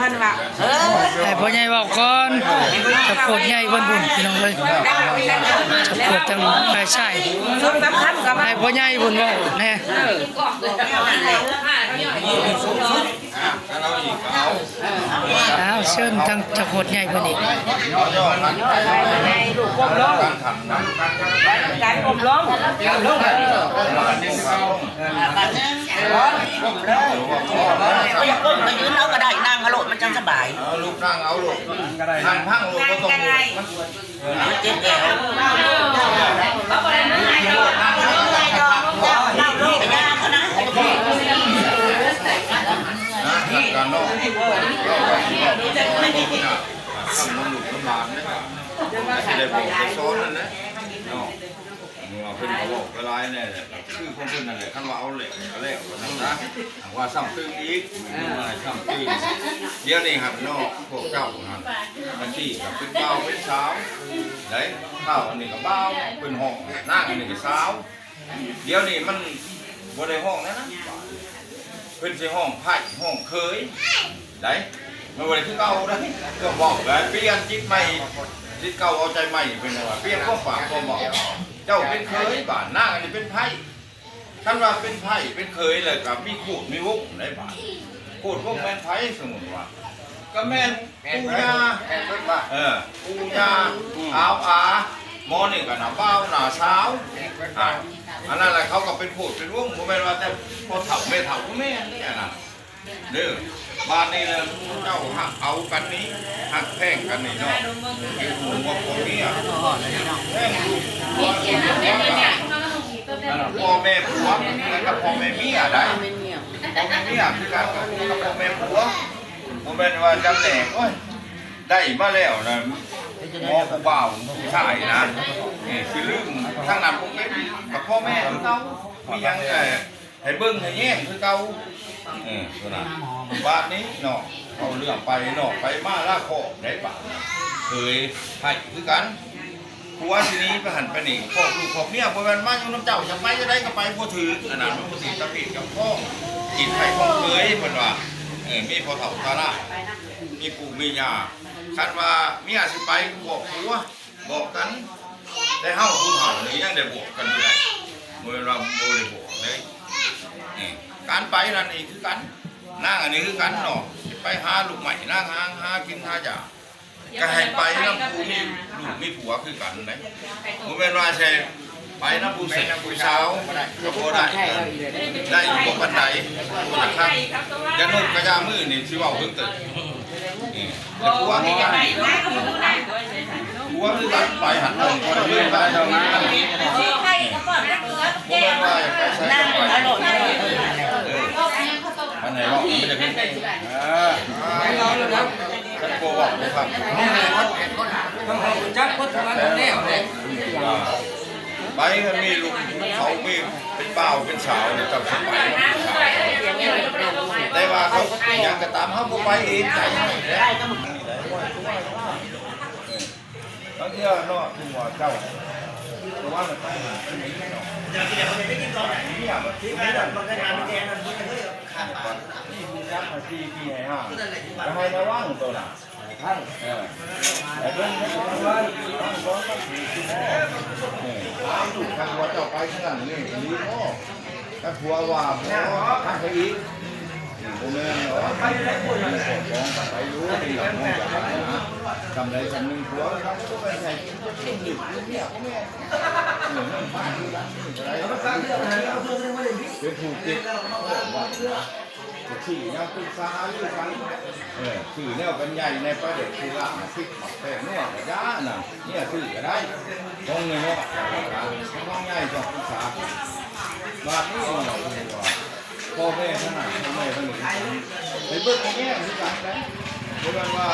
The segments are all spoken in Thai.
ท่านว่าให้พ่อใหญ่บอกก่อนจะโคตรใหญ่เพิ่นบุญพี่น้องเอ้ยจะโคตรจังไปใช่ส่วนสำคัญกับให้พ่อใหญ่บุญเว้าแน่อ้าวเชิญทางจะโคตรใหญ่เพิ่นอีกลูกก้มลงการก้มลงก็อยากก้มก็ยืนเอาก็ได้นั่งฮัลโหลมันจังสบายลูกนั่งเอาลูกนั่งพังลูกก็ต้องมันเจ็บแอวการนอกทำมันหลุดลำบากนะครับไม่ได้บอกไปซ้อนนั่นนะเนาะเพิ่นเขาบอกกระไรเนี่ยคือคนเพิ่นนั่นแหละขั้นว่าเอาเหล็กอะไรแบบนั้นนะว่าซ้ำตื้นอีกซ้ำตื้นเดี๋ยวนี้หันนอกพวกเจ้าหันบัญชีกับเป็นเบาเป็นสาวไหนข้าวอันนี้กับเบาเป็นห้องนั่งอันนี้กับสาวเดี๋ยวนี้มันบนในห้องนะเป็นในห้องไผ่ห้องเคยไหนมันบนที่เก่านะก็บอกแล้วเปลี่ยนจิตใหม่จิตเก่าเอาใจใหม่เป็นอะไรเปลี่ยนข้อฝากข้อบอกเจ้าเป็นเคยบ้านหน้าอันนี้เป็นไผ่ท่านว่าเป็นไผ่เป็นเคยเลยกับมีขูดมีวงในบ้านขูดวงแมนไผ่สมมติว่าก็แมนปูยาปูยาอาหมอนี่กับหน้าเบ้าหน้าเช้าอันนั้นแหละเขาก็เป็นขูดเป็นวงผมแมนว่าแต่พอเถ่าไม่เถ่าก็แม่นี่นะเด้อบ้านนี้เลยเจ้าหักเอากันนี้หักแท่งกันนี่เนาะไอ้หัวคนนี้แท่งพ่อแม่ผัวแล้วก็พ่อแม่เมียได้พ่อแม่เมียคือกันกับพ่อแม่ผัวผมเป็นว่าจำแหน่งได้มาแล้วนะหมอผู้บ่าวผู้ชายนะนี่คือลืมทั้งนั้นผมเป็นกับพ่อแม่คือเขามียังไงให้เบิ้งให้แย่งคือเขาตัวนั้นบ้านนี้เนาะเอาเรื่องไปเนาะไปมาล่าโคได้ปะเคยให้คือกันผัวทีนี้ไปหันไปนี่พ่อลูกพ่อเมียพอมันมาอยู่น้ำเจ้าจะไปจะได้ก็ไปพ่อถือขนาดพ่อถือตะปีดกับพ่อกินไผ่พ่อเคยเพิ่นว่ามีพ่อเฒ่าตาล่ามีปู่มีย่าคันว่าเมียสิไปบอกผัวบอกกันแต่เฮาผู้เฒ่านี่ยังได้บอกกันอยู่ได้เมื่อเราโมได้บอกเลยการไปนั่นนี่คือกันนั่งอันนี้คือกันเนาะไปหาลูกใหม่นั่งหากินหาจ่าก็ให้ไปน้ำผู้มีลูกมีผัวคือกันนะผมเป็นว่าใช่ไปน้ำผู้เสร็จผู้เช้าก็พอได้ได้พวกบันไดคนละขั้นยันนุ่งกระยามือนี่ชิว่าเพิ่งตื่นแต่ผัวนี่กันผัวคือกันไปหันตรงก็ได้ไปตรงนั้นผมเป็นว่าไปใช้ไปอันไหนบอกมันจะขึ้นฉันโกหกนะครับจักพุทธวันแน่เลยไปมีลูกเขามีเป็นเป้าเป็นสาวเนี่ยจับสบายแต่ว่าเขาอยากจะตามเขาไปเองใจได้ก็มึงบางทีเนาะตัวเจ้าตัวว่ามันไปหาที่ไหนเนาะอยากกินอะไรไม่ได้กินก่อนนี่อ่ะที่ไหนล่ะมันก็งานมันแกนั่นมันก็ขาดก่อนนี่มึงยักษ์มาที่ไงฮะจะให้ระวังตัวน่ะท่านแต่เรื่องนี้ว่าท่านร้อนต้องถือที่พ่อถามถูกทางวัดเจ้าไปขนาดนี้ดีพ่อถ้าผัวว่าพ่อทำไปอีกผมเองเนาะไปได้คนมีของของไปรู้ดีหลังมองจากไหนนะทำอะไรทำหนึ่งผัวทำก็ไปใส่เรื่องหยุดเนี่ยพ่อแม่เหมือนมันบ้านที่ร้านอะไรเป็นผูกติดขี่ยังเป็นสาหรือกันขี่เนี่ยเป็นใหญ่ในประเด็นคือละพริกแต่นวดกระด้าน่ะเนี่ยสื่อก็ได้ต้องเงินเนาะต้องใหญ่สองสาบาทนี้เราพ่อแม่ท่านไหนพ่อแม่ท่านหนึ่งในเบื้องต้นเนี่ยคือการนั้นเพราะว่า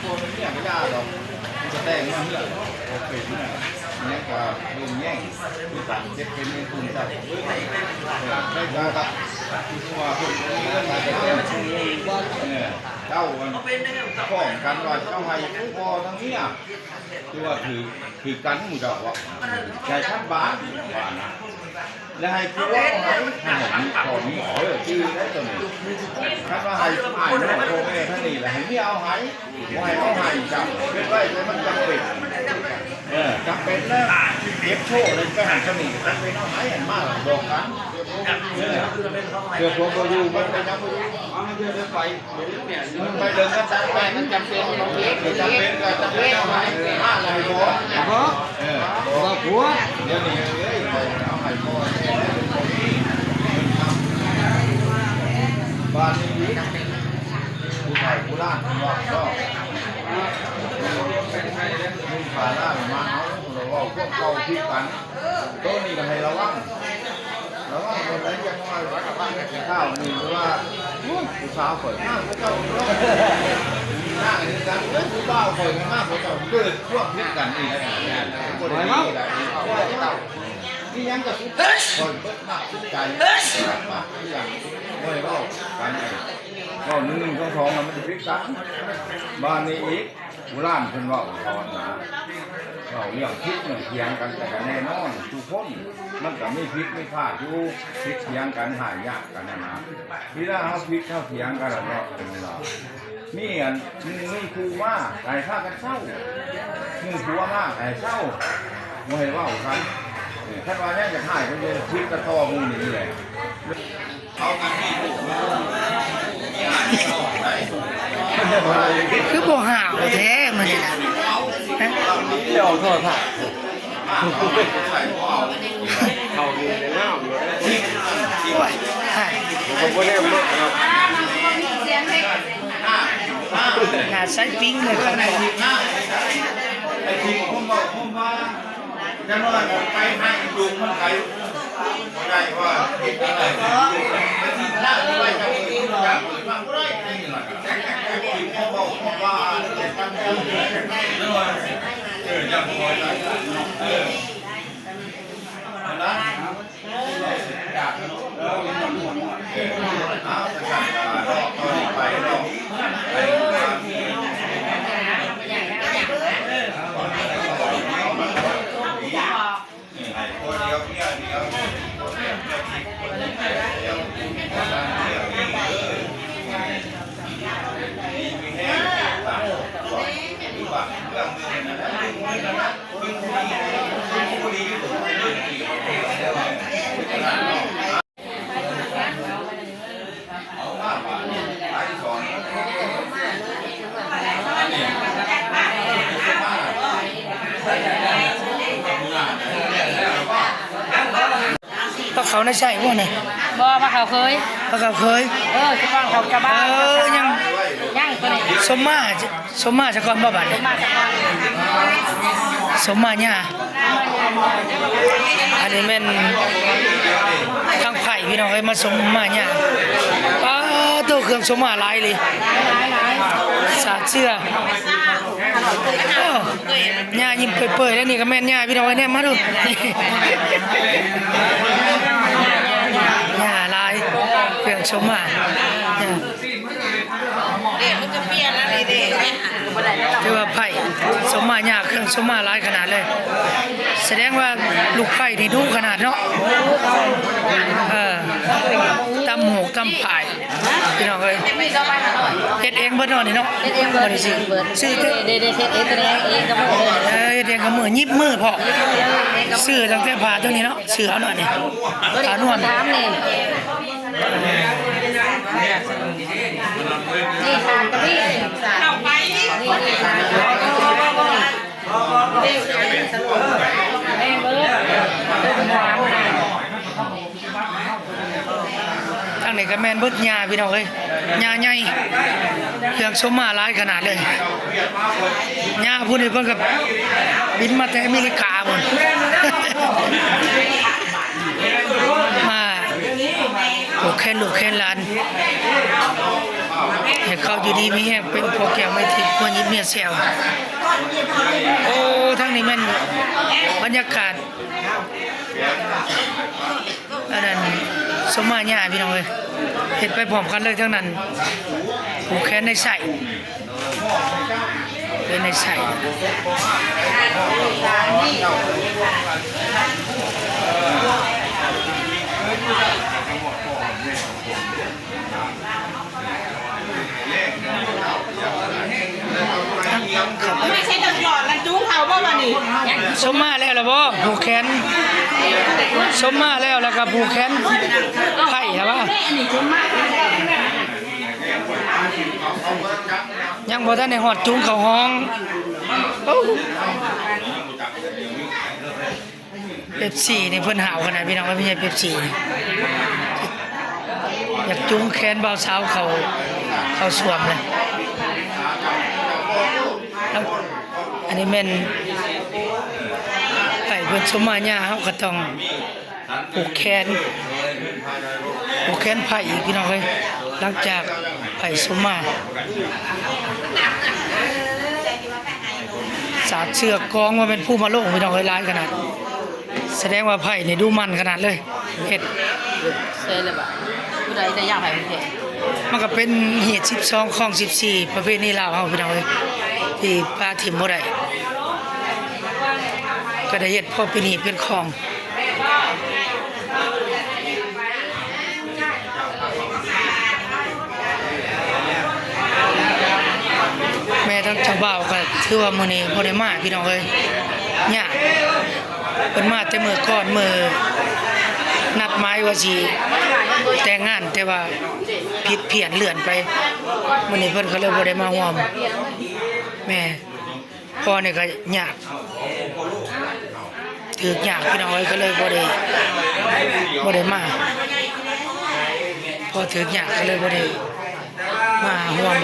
ตัวมันเนี่ยไม่ยากหรอกมันจะแต่งมาเพื่อโอเคเนี่ยก็ลุงแย่งคือการเจ็บเป็นคุณจับได้จ้าครับว่าคุณเรื่องอะไรกันเจ้าข้องกันว่าเจ้าให้พ่อทั้งนี้คือว่าคือกันหมู่เจ้าว่าใจชัดบ้านว่านะ แล้วให้ผู้ว่าให้ของหมอที่ได้ตัวนี้ถ้าว่าให้อ่านน้องโทรแม่ท่านนี่แหละให้ไม่เอาให้ว่าให้เอาให้จับเป็นไรเลยมันจำเป็นจำเป็นแล้วเก็บโชว์เลยไปหันสนิทจำเป็นเอาให้อันมากบอกกันเดี๋ยวพวกอยู่มันไปยังไปเดินก็จำเป็นจำเป็นก็จำเป็นเอาให้อะไรบอกผัวเดี๋ยวนี้เอาให้พ่อบ้านนี้ผู้ชายผู้ล่างผู้ว่าก็มึงผ่านหน้ามาเราว่าพวกเราพิกันตัวนี้ก็ให้ระวังคนไหนจะมาข้าวนี่หรือว่าผู้สาวข่อยมากพระเจ้าหน้าอย่างนี้กันผู้บ่าวข่อยมากพระเจ้าเกิดพวกพิกันนี่นะคนไหนที่ยังจะสุดคนเปิดมากสุดใจมากที่อย่างไม่ก็กันก็1 2 2มันจะพลิกกันบ้านนี้อีกโบราณคนว่าตอนนะเราเรื่องพิษเนี่ยเถียงกันแต่กันแน่นอนทุกคนมันก็ไม่พิษไม่พลาดอยู่พิษเถียงกันหายากกันนะที่ถ้าเขาพิษเขาเถียงกันแล้วเป็นเรานี่อันนี่ครูว่าไก่ฆ่ากันเศร้ามึงครูว่ามากไก่เศร้าไม่เห็นว่ากันท่านว่าเนี่ยจะหายก็จะพิษกระทอมูนี่แหละเอากันที่ถูกคือบ่ห่าวแท้มันนี่นะเดี๋ยวโทษค่ะเขาอยู่ในน้ำเลยโอ้ยผมก็เรียกว่าน่าใช้ปิ้งเลยครับไอ้ทีผมบอกผมว่าจะนอนไปให้ดูมันไกลได้ว่าคิดอะไรน่าจะไปจะกินอยากกินมากก็ได้นี่แหละทีผมบอกผมว่าจะทำได้แล้วยังพอได้นะจากเอาจะสั่งตอนนี้ไปเราปลาเขาน่าใช่พวกนี้บ่ปลาเขาเคยที่บ้านเขาจะบ้านยังตัวนี้สมมาจะก่อนบ่บัดนี้สมมาเนี่ยอันนี้แม่นทางไผ่พี่น้องเอ้ยมาสมมาเนี่ยตัวเครื่องสมมาหลายเลยสาดเสื้อหญ้ายิ้มเปื่อยๆแล้วนี่ก็แม่นหญ้าพี่น้องเอ้ยเนี่ยมาดูหญ้าลายเครื่องสมมามันจะเปลี่ยนอะไรเด็กถือว่าไผ่สมมาหญ้าเครื่องสมมาหลายขนาดเลยแสดงว่าลูกไผ่นี่ดุขนาดเนาะตำหมูตำไผ่พี่น้องเอ้ยเฮ็ดเองเบิดเนาะนี่เนาะเฮ็ดเองเบิดซื้อเด้เฮ็ดเองตัวเองก็บ่เฮ็ดเองก็มือยิบมือพอซื้อตั้งแต่ผ้าตัวนี้เนาะซื้อเอาหน่อยนี่ผ้านวลถามนี่ทานก็มีเอาไปนี่ทานทางไหนก็แม่นเบิดหญ้าพี่น้องเอ้ยหญ้าใหญ่เครื่องสมมาหลายขนาดเลยหญ้าผู้นี้เพิ่นก็บินมาแต่อเมริกาพุ่นมาลูกแค่ล้านให้เขาอยู่ดีมีแฮงเป็นพวกแก้วไม่ทิพย์พวกยิบเมียแซวโอ้ทั้งนี้แม่นบรรยากาศอันนั้นสมมาหญ้าพี่น้องเอ้ยเฮ็ดไปพร้อมกันเลยทั้งนั้นผูกแขนในใส่เป็นในใส่ สมมาแล้วล่ะบ่ผูกแขนสมมาแล้วก็ผูกแขนไผ่ล่ะบ่ยังบ่ทันได้ฮอดจุงเข้าห้องเป๊ปซี่นี่เพิ่นหาวขนาดพี่น้องว่าไม่ใช่เป๊ปซี่อยากจุงแขนบ่าวสาวเขาสวมเลยอันนี้แม่นไผ่เพิ่นสมมาญาเฮาก็ต้องผูกแขนไผ่อีกพี่น้องเอ้ยหลังจากไผ่สมมาสาดเสือกกองว่าเป็นผู้มาโลกพี่น้องเอ้ยหลายขนาดแสดงว่าไผ่นี่ดูมันขนาดเลยเฮ็ด เซ่เลยบ่ผู้ใดจะย่างไผ่ประเทศ มันก็เป็นเหตุ12ของ14ประเภทนี้ลาวเฮาพี่น้องเอ้ยที่ปลาถิ่มบ่ได้ก็ได้เฮ็ดพอเป็นเหตุเป็นของแม่ทั้งเจ้าบ่าวก็ถือว่ามื้อนี้บ่ได้มาพี่น้องเอ้ยยากเพิ่นมาแต่มื้อก่อนมื้อนัดหมายว่าสิแต่งงานแต่ว่าผิดเพี้ยนเลื่อนไปมื้อนี้เพิ่นก็เลยบ่ได้มาร่วมแม่พ่อนี่ก็ยากถือยากพี่น้องเอ้ยก็เลยบ่ได้มาพอถือยากก็เลยบ่ได้มาร่วม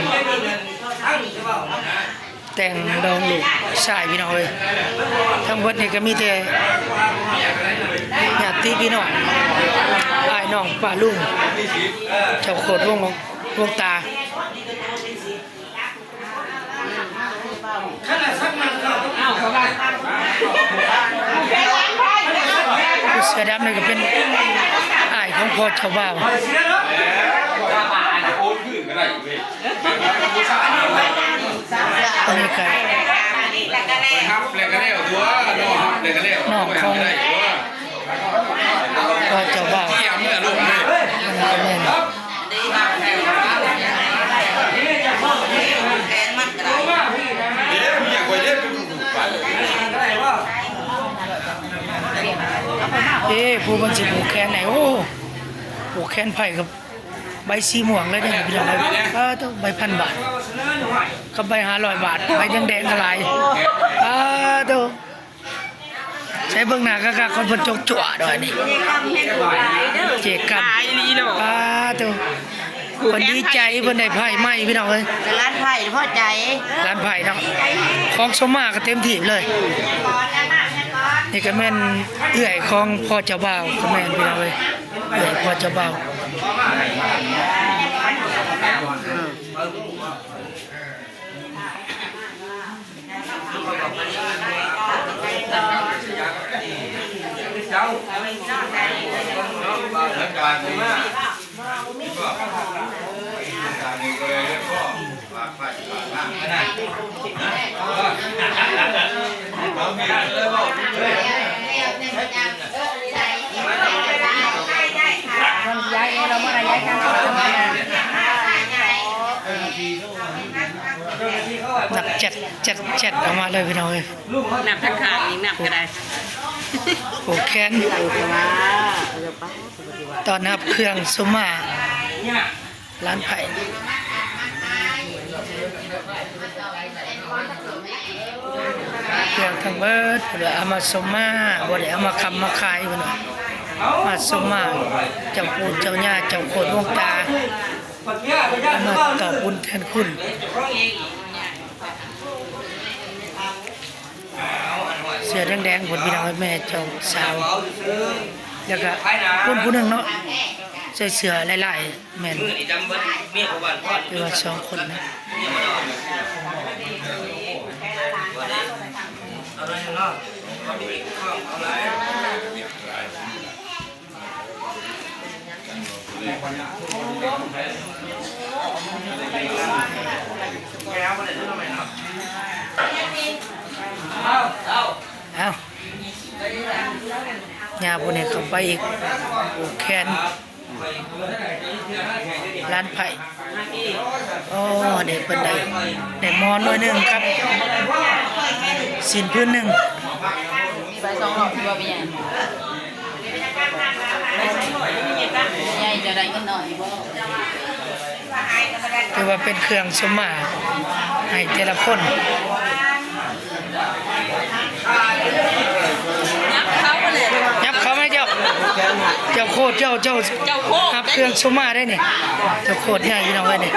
แต่งดองลูกชายพี่น้องเอ้ยทั้งเบิดนี่ก็มีแต่ญาติพี่น้องอ้ายน้องป้าลุงเจ้าโคตรวงตาเสือดำนี่ก็เป็นอ้ายของพ่อเจ้าบ่าวอันนี้ก็น้องของพ่อเจ้าบ่าวอันนี้ก็แม่นผู้บัญชีผูกแขนไหนโอ้ผูกแขนไผ่กับใบสีม่วงเลยเนี่ยพี่น้องต้องใบ1,000 บาทกับใบ500 บาทใบแดงๆก็หลายตัวใช้เบิ่งหน้ากะคนเพิ่นจกจั่วด้วยนี่เจกันตัวคนดีใจเพิ่นได้ไผ่ใหม่พี่น้องเอ้ยร้านไผ่พ่อใจ ร้านไผ่เนาะของสมมาก็เต็มที่เลยนี่ก็แม่นเอื้อยของพ่อเจ้าบ่าวก็แม่นพี่น้องเอ้ยเอื้อยพ่อเจ้าบ่าวย้ายเราเมื่อไรย้ายกันหนักจัดออกมาเลยพี่น้องเอ้ย หนับทั้งขางนี่หนับก็ได้ ผูกแขนตอนนับเครื่องสมมาร้านไผ่เครื่องทั้งเบิดเอามาสมมาบ่ได้เอามาคำมาขายพุ่นน่ะมาสมมาเจ้าปู่เจ้าย่าเจ้าโคตรวงตาเอามาตอบบุญแทนคุณเสื้อแดงๆผลพี่น้องแม่เจ้าสาวแล้วก็คนผู้หนึ่งเนาะใส่เสื้อหลายๆแม่นคือว่า2 คนนะเอาญาพวกนี้เข้าไปอีกผูกแขนร้านไผ่โอ้เด็กเป็นได้มอนหน่อยนึงครับ สินพื้นหนึ่ง มีใบ2หลอดตัวเป็นหยังใหญ่จะได้เงินหน่อยบ่ ถือว่าเป็นเครื่องสมมาให้แต่ละคนยับเขาไหมเจ้าโคตรเจ้าครับเครื่องสมมาได้นี่เจ้าโคตรใหญ่พี่น้องเลยนี่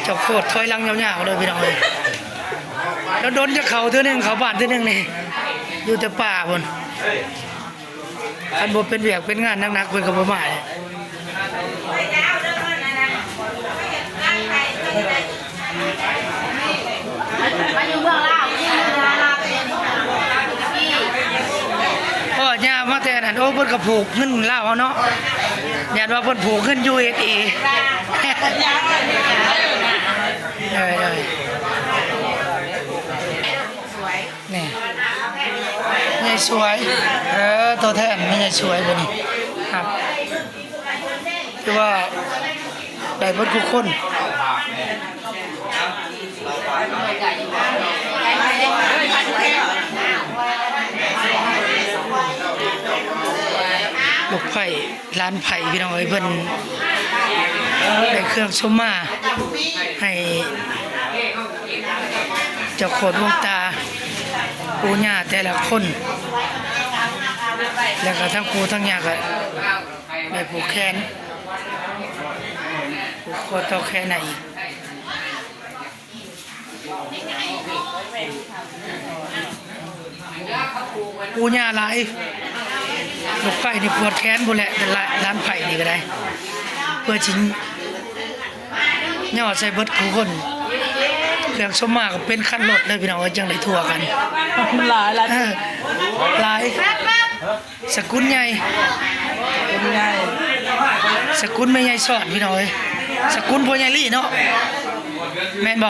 เจ้าโคตรถอยหลังยาวๆเลยพี่น้องเลยแล้วโดนจะเขาเท่านึงเขาบ้านเท่านึงนี่อยู่แต่ป่าบนอันบ่เป็นเวียกเป็นงานนักๆเพิ่นก็บ่มาเลยมาอยู่เมืองลาวนี่ลาวเป็นพี่ พ่อย่ามาแต่นั่นโอ้เพิ่นก็ผูกเงินลาวเอาเนาะญาติว่าเพิ่นผูกเงิน USA เลยนี่ใหญ่สวยตัวแทนไม่ใหญ่สวยบ่นี่ครับคือว่าได้เบิดทุกคนลูกไผ่ร้านไผ่พี่น้องเอ้ยเพิ่นได้เครื่องสมมาให้เจ้าโคตรดวงตาปู่ย่าแต่ละคนแล้วก็ทั้งปู่ทั้งย่าก็ได้ผูกแขนผูกคอต่อแขนอีกปู่ย่าหลายลูกไผ่นี่ปวดแขนบ่แหละแต่ร้านไผ่นี่ก็ได้เพื่อชิงย่อใส่เบิดคู่คนเครื่องสมมาก็เป็นคันรถเลยพี่น้องจังได้ทั่วกันหลายสกุลใหญ่สกุลไม่ใหญ่สอดพี่น้องสกุลพ่อใหญ่ลี่เนาะแม่นบ่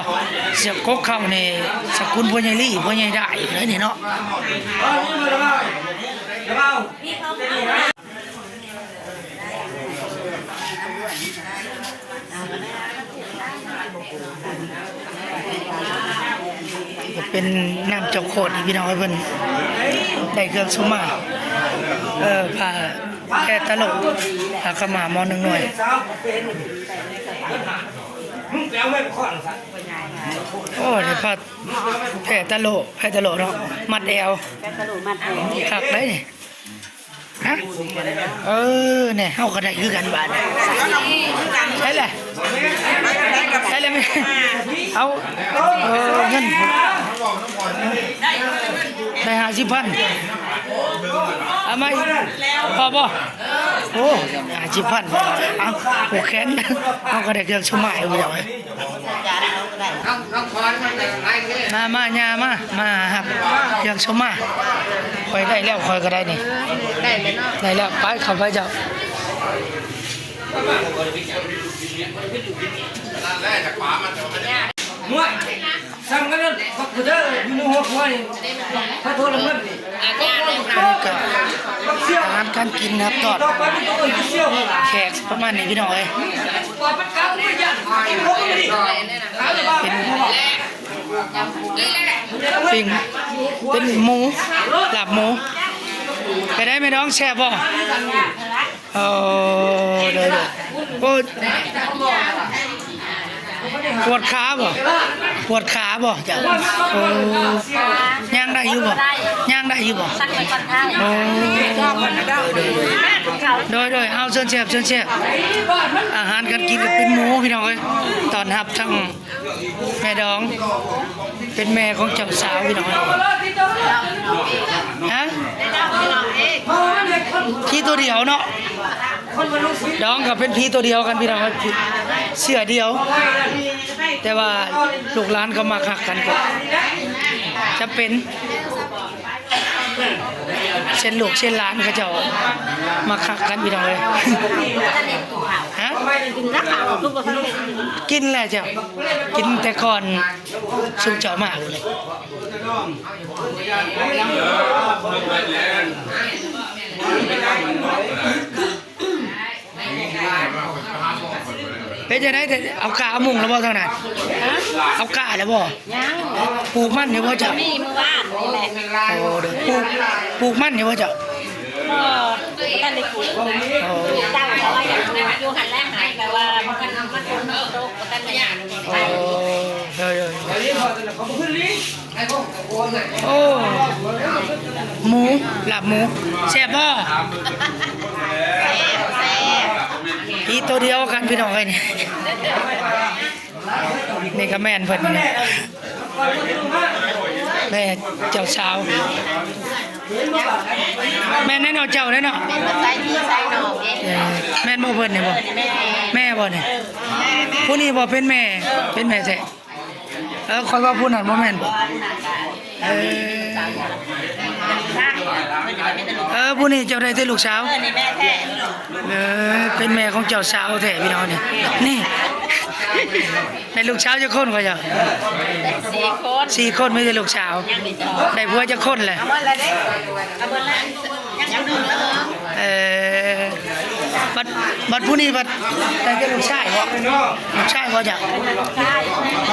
เสียบกกเข้านี่สกุลพ่อใหญ่ลี่พ่อใหญ่ได้เลยนี่เนาะเป็นน้ำเจ้าโคตรพี่น้องเพิ่นได้เครื่องสมมาผ้าแค่ตลกผ้ากระหม่อมอนึงหน่อยโอ้ยผ้าแผ่ตลกเนาะมัดแอวขักได้นี่ฮะเนี่ยเฮาก็ได้คือกันบาดใช่แหละไม่เอาเงินได้50,000เอาไหมพอบ่โอ้50,000เอาผูกแขนเอาก็ได้เครื่องสมมาอยู่แล้วมาญามาครับเครื่องสมมาคอยได้แล้วคอยก็ได้นี่ได้แล้วไปเข้าไปเจ้าหน่วยซ้ำกันนั่นก็คือเด้ออยู่ในหัวควายถ้าโทรแล้วมัน อาหารการกินครับทอดแขกประมาณนี้พี่น้องเป็นปิ้งเป็นหมูหลับหมูไปได้ไหมน้องแช่บบ่เดี๋ยวโอ้ปวดขาบ่จ้ะย่างได้อยู่บ่โดยเอาเชิญเชฟอาหารการกินก็เป็นหมูพี่น้องเอ้ยตอนรับทั้งแม่ดองเป็นแม่ของเจ้าสาวพี่น้องฮะพี่ตัวเดียวเนาะดองกับเป็นพี่ตัวเดียวกันพี่น้องเสื้อเดียวแต่ว่าลูกหลานก็มาคักกันก็จะเป็นเช่นลูกเช่นหลานเขาเจ้ามาคักกันพี่น้องเลยฮะกินแหละเจ้ากินแต่ก่อนชุบเจ้ามากเลยเป็น จะได้เอากาเอามุงแล้วบ่เท่านั้นเอากาแล้วบ่ ยัง ปลูกมันนี่บ่เจ้า มีเมื่อวานนี่แหละ โอ้เด้อปลูกมันนี่บ่เจ้า ก็กันได้คุยตั้งเอาไว้อยู่หันแรกหายไปว่ามันโตกันไม่ยาก โอ้เด้อ เขาขึ้นลิ้นไอ้พวกโอนน่ะ โอ้หมูลาบหมูแซ่บบ่อีตัวเดียวกันพี่น้องเอ้ยนี่ก็แม่นเพิ่นนี่แม่เจ้าสาวแม่นแน่นอนเจ้าแน่นอน ใส่ที่ใส่หนองเอง แม่นบ่เพิ่นนี่บ่แม่บ่นี่ผู้นี้บ่เป็นแม่เป็นแม่แท้ค่อยว่าผู้นั้นบ่แม่นบ่ผู้นี้เจ้าได้แต่ลูกสาว นี่แม่แท้ เป็นแม่ของเจ้าสาวแท้พี่น้องนี่ในลูกสาวจะคนก็จะ 4 คน 4 คนไม่ใช่ลูกสาวได้ผัวจะคนแหละ เอาเมื่อไรเด้เอาเมื่อไรยังดึงแล้วบัดผู้นี้บัดได้แต่ลูกชายบ่ลูกชายบ่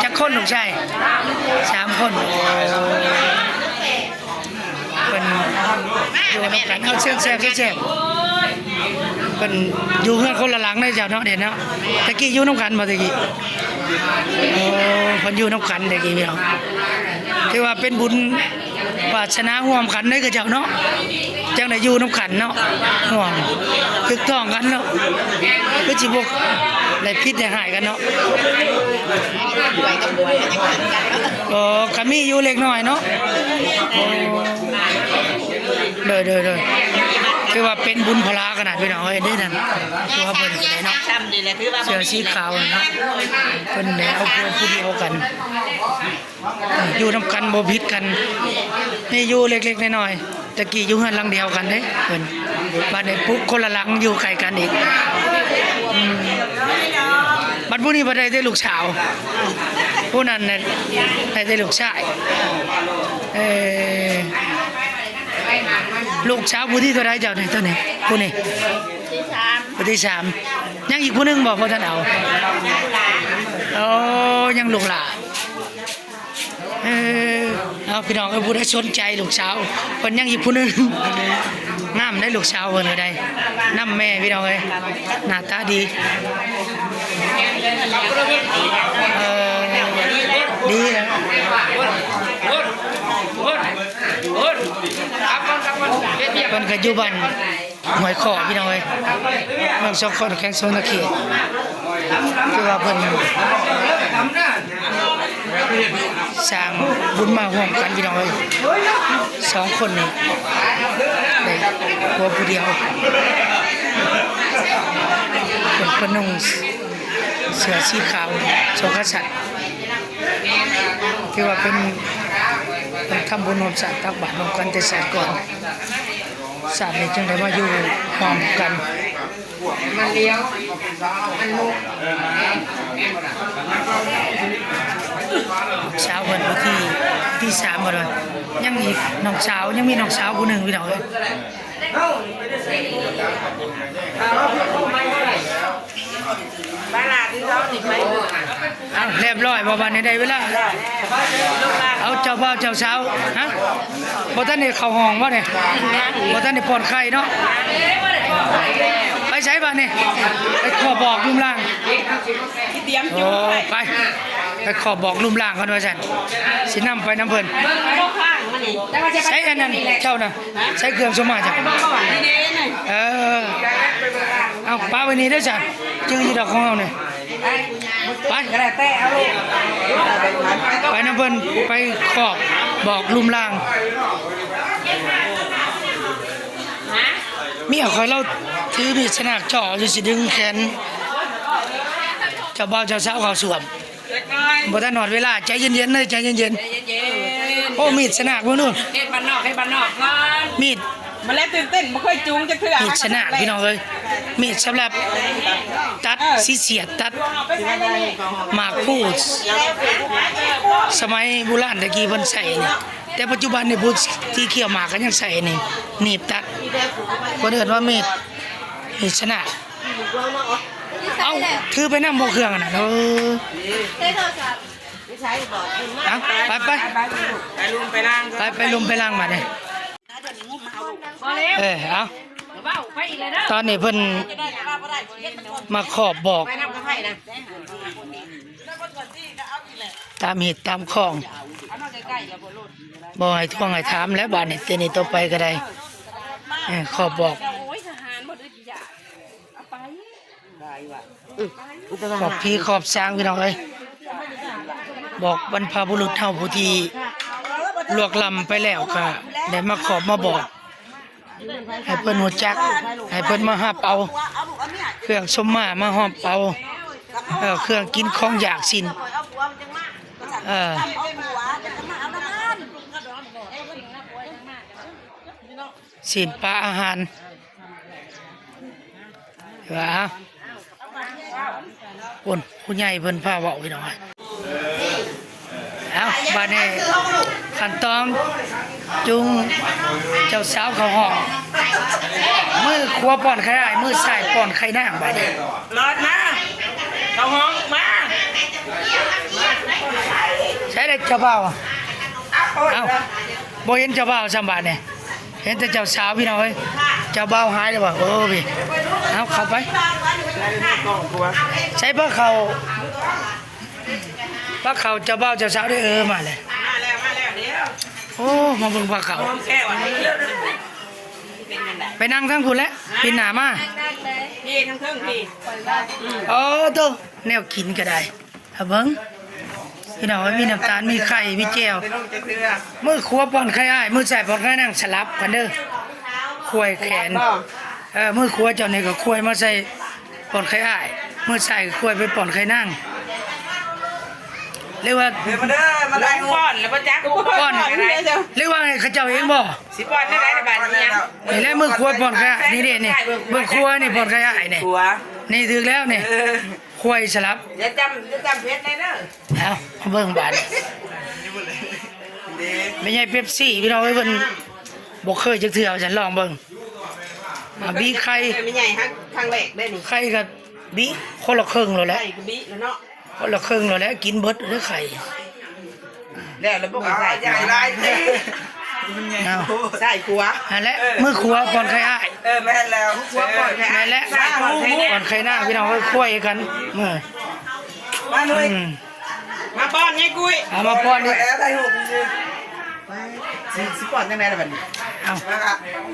จะคนลูกชาย3 คนเป็นอยู่นำกันเอาเสียงแซ่บเป็นอยู่เฮือนคนละหลังได้เจ้าเนาะเด่นเนาะตะกี้อยู่นำกันบ่ตะกี้โอ้เพิ่นอยู่นำกันตะกี้พี่น้องถือว่าเป็นบุญวาสนาร่วมกันได้กับเจ้าเนาะจังได้อยู่นำกันเนาะห่วงถูกต้องกันเนาะคือสิบ่ได้ผิดได้หายกันเนาะโอ้ก็มีอยู่เล็กน้อยเนาะโอ้เด้อคือว่าเป็นบุญพลาขนาดพี่น้องเอ้ยได้นั่นคือว่าเพิ่นก็ได้เนาะ ทำดีเลยคือว่า เสื้อสีขาวเนาะเพิ่นได้เอาผู้เดียวกันอยู่นำกันบ่ผิดกันนี่อยู่เล็กๆน้อยๆตะกี้อยู่เฮือนหลังเดียวกันเด้เพิ่นบัดนี้ปุ๊บคนละหลังอยู่ไกลกันอีกบัดผู้นี้บ่ได้แต่ลูกสาวผู้นั้นน่ะได้แต่ลูกชายลูกสาวผู้ที่เท่าไรเจ้าเนี่ยเท่านี้ผู้นี้ผู้ที่สามยังอีกผู้หนึงบอกว่าท่านเอาโอ้ยังลูกหลานเอาพี่น้องผู้ใดสนใจลูกสาวเพิ่นยังอีกผู้หนึงงามได้ลูกสาวเพิ่นก็ได้นำแม่พี่น้องเอ้ยหน้าตาดีดีนะเพิ่นก็อยู่บ้านหวยขอพี่น้องเอ้ยเมืองสองคนแข่งโซนตะเคียนคือว่าเพิ่นสร้างบุญมาร่วมกันพี่น้องเอ้ย2 คนนี่ได้ผัวผู้เดียวเพิ่นนุ่งเสื้อสีขาวทรงกษัตริย์ที่ว่าเป็นทำบุญร่วมสร้างตักบาตรร่วมกันแต่ศาสตร์ก่อนศาสตร์นี้จึงได้มาอยู่พร้อมกันมันเลี้ยวมันมุก สาวเพิ่นที่3บ่ด้วยยังอีกน้องสาวยังมีน้องสาวผู้หนึงพี่น้องเอ้ยบ้านหลานที่เขาติดไหม เรียบร้อยบ่บัดนี้ได้เวลาเอาเจ้าบ่าวเจ้าสาวฮะบ่ทันได้เข้าห้องบ่เนี่ยบ่ทันได้ปลอดไข่เนาะไปใช้บัดนี้ไปขอบอกลุมล่างโอ้ไปขอบอกลุมล่างกันว่าซั่นสินำไปนำเพิ่นใช้อันนั้นเจ้าน่ะใช้เครื่องสมมาจ้ะเอาป้าไว้นี่เด้อจ้ะจื้ออยู่ดอกของเฮานี่ไปก็ได้แต่เอาลูกไปนำเพิ่นไปขอบบอกลุมล่างเมียข่อยเราถือมีดสนักจ่ออยู่สิดึงแขนเจ้าบ่าวเจ้าสาวเขาสวมบ่ทันหอดเวลาใจเย็นๆเด้อใจเย็นๆโอ้มีดสนักบ่นู่น เฮ็ดบ้านนอกให้บ้านนอกก่อน มีด มาแล้วตื่นเต้นบ่ค่อยจูงจะเทื่อ มีดสนักพี่น้องเอ้ยมีดสำหรับตัดสิเสียดตัดหมากพูดสมัยโบราณตะกี้เพิ่นใส่นี่แต่ปัจจุบันนี่พูดที่เคี่ยวหมากก็ยังใส่นี่หนีบตัดเพิ่นเอิ้นว่ามีดสนัก เอ้าถือไปนำบ่เครื่องน่ะใช้โทรศัพท์ไม่ใช้บอกคุณมาก เอาไปลุมไปล้างมาเนี่ยเอาตอนนี้เพิ่นมาขอบบอกตามเหตุตามข้องบ่ให้ท่วงให้ถามแล้วบาดนี้เตนี่ต่อไปก็ได้ขอบบอกขอบพี่ขอบช้างพี่น้องเอ้ยบอกบรรพบุรุษเฮาผู้ที่ลวกลำไปแล้วก็ได้มาขอบมาบอกให้เพิ่นรู้จักให้เพิ่นมาหับเอาเครื่องสมมาหอบเอาเครื่องกินของอยากสินสินปลาอาหารว่าคนผู้ใหญ่เพิ่นพาเว้าพี่น้องเอาบัดนี้ขั้นตอนจุงเจ้าสาวเข้าห้องมือขวาป้อนไข่ได้มือซ้ายป้อนไข่นางบัดนี้รอดมาเข้าห้องมาใช้ได้เจ้าบ่าวเอาบ่เห็นเจ้าบ่าวสำบาดนี่เห็นแต่เจ้าสาวพี่น้องเอ้ยเจ้าบ่าวหายแล้วบ่พี่เอาเข้าไปใช้พระเขาเจ้าบ่าวเจ้าสาวได้มาเลยมาแล้วเดี๋ยวโอ้มาเบิ่งพระเขาไปนั่งทั้งคุณแล้วปีนหน้ามาพี่ทั้งเครื่องพี่ตัวแนวกินก็ได้เอาเบิ่งพี่น้องมีน้ำตาลมีไข่มีแก้วมือขวาป้อนไข่อ้ายมือซ้ายป้อนไข่นางสลับกันเด้อควยแขนมือขวาเจ้านี่ก็ควยมาใส่ป้อนไข่อ้ายมือซ้ายก็ควยไปป้อนไข่นางเรียกว่ามาได้ป้อนแล้วบ่จักป้อนเรียกว่าเขาเจ้าเองบ่สิป้อนได้ได้บาดนี้นี่แหละมือขวาป้อนไข่นี่เด้นี่มือขวานี่ป้อนไข่อ้ายนี่นี่ถึงแล้วนี่ควยสลับอย่าจำเพชรเลยเด้อเอาเบิ่งบาดไม่ใช่เป๊ปซี่พี่น้องเอ้ยเพิ่นบ่เคยจักเทื่อฉันลองเบิ่งบีไข่ไม่ใหญ่ฮักทางแรกได้นี่ไข่ก็บีคนละครึ่งแล้วแหละไข่ก็บีแล้วเนาะคนละครึ่งแล้วแหละกินเบิดหรือไข่แล้วบ่ใส่ใหญ่หลายใส่ขวานั่นแหละมือขวาป้อนไข่อ้ายแม่นแล้วขวาป้อนไข่นั่นแหละป้อนไข่นางพี่น้องเอ้ยคุยกันมาเลยมาป้อนไงกุ้ยมาป้อนดิได้หูสิป้อนจังได๋ล่ะบัดนี้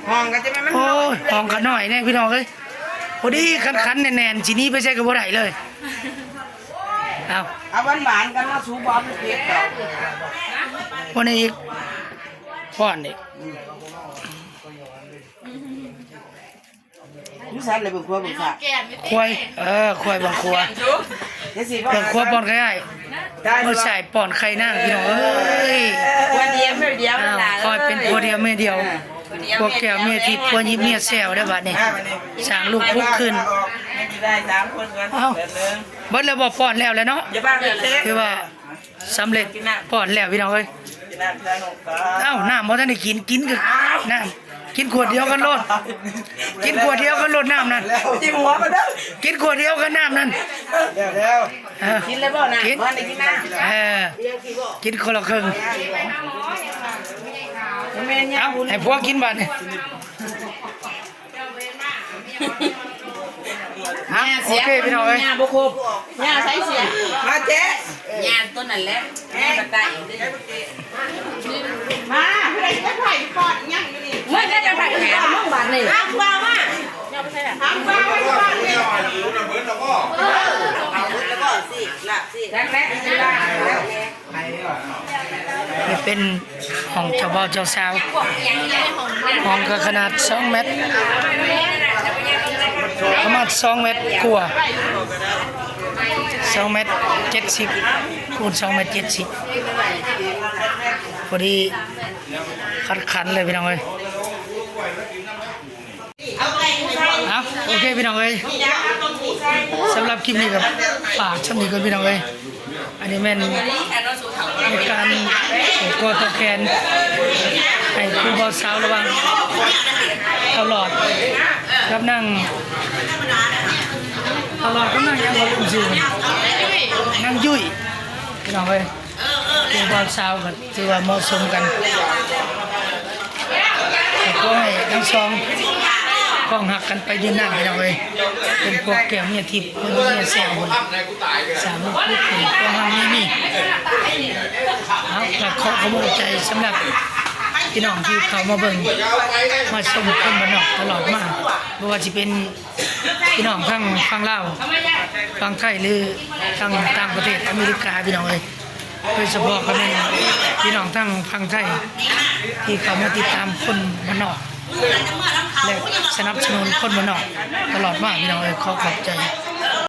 ห้องก็จะไม่มันโอ้ยห้องกันหน่อยแน่พี่น้องเอ้ยพอดีคันๆแน่นๆสินี้ไปใส่ก็บ่ได้เลยเอาหวานๆกันมาสูบบ่เผ็ดดอกวันนี้อีกป้อนอีกยูซันเลยเบิ่งครัวเบิ่งค่ะควายควายบางครัวเบิ่งครัวป้อนไข่อ้ายมื้อใส่ป้อนไข่นางพี่น้องเอ้ยครัวเดียวไม่เดียวล่ะคอยเป็นครัวเดียวแม่เดียวพวกแก้วเมียทิพย์พวกยิบเมียแซวได้บัดนี้สร้างลูกพุกขึ้นได้3คนกันเบิดแล้วบ่ป้อนแล้วเนาะอย่าบ้าเด้คือว่าสำเร็จป้อนแล้วพี่น้องเอ้ยน้ำบ่ทันได้กินก็น้ำกินขวดเดียวกันโลดกินขวดเดียวกันโลดน้ำนั่นจิ้มหัวมาเด้อกินขวดเดียวกันน้ำนั่นแล้วกินเลยบ่น่ะบ่ได้กินน้ำกินคนละครึ่งเอาให้พวกกินบัดนี่โอเคพี่น้องเอ้ยย่าบ่ครบย่าใช้เสียมาเจ๊ย่าต้นนั่นแหละกระต่ายมาเพื่อนจะไผ่ปอดยังอยู่นี่เมื่อจะไผ่แขนมึงบาดนี่ทำบ้ามาอย่าไปใช่ล่ะทำบ้าไว้บ้านนี่แล้วก็สิละสิแรกๆนี่ได้นี่เป็นห้องเจ้าบ่าวเจ้าสาวห้องก็ขนาด2 เมตรประมาณ2 เมตรกว่า2 เมตร 70คูณ2 เมตร 70พอดีขันเลยพี่น้องเอ้ยโอเคพี่น้องเอ้ยสำหรับคลิปนี้กับฝากช่องนี้ก่อนพี่น้องเอ้ยอันนี้แม่นในการกดตะแกนให้ครูบ่าวสาวระวังตลอดครับนั่ง ตลอดก็นั่งยังบ่ลืมชื่อนั่งยุ่ยพี่น้องเอ้ยเป็นบ่าวสาวกันถือว่าเหมาะสมกันก็ให้ทั้งสองคองหักกันไปยืนหน้าพี่น้องเอ้ยเป็นพวกแก้วเมียทิพย์เมียแซวคนสามพูดคุยก็ห้ามนี่เอาละขอกำลังใจสำหรับพี่น้องที่เขามาเบิ่งมาชมคนบ้านนอกตลอดมาบ่ว่าจะเป็นพี่น้องทั้งฝั่งลาวฝั่งไทยหรือทั้งต่างประเทศอเมริกาพี่น้องเอ้ยโดยเฉพาะก็เป็นพี่น้องทั้งฝั่งไทยที่เขามาติดตามคนบ้านนอกและสนับสนุนคนบ้านนอกตลอดมาพี่น้องเอ้ยขอบใจ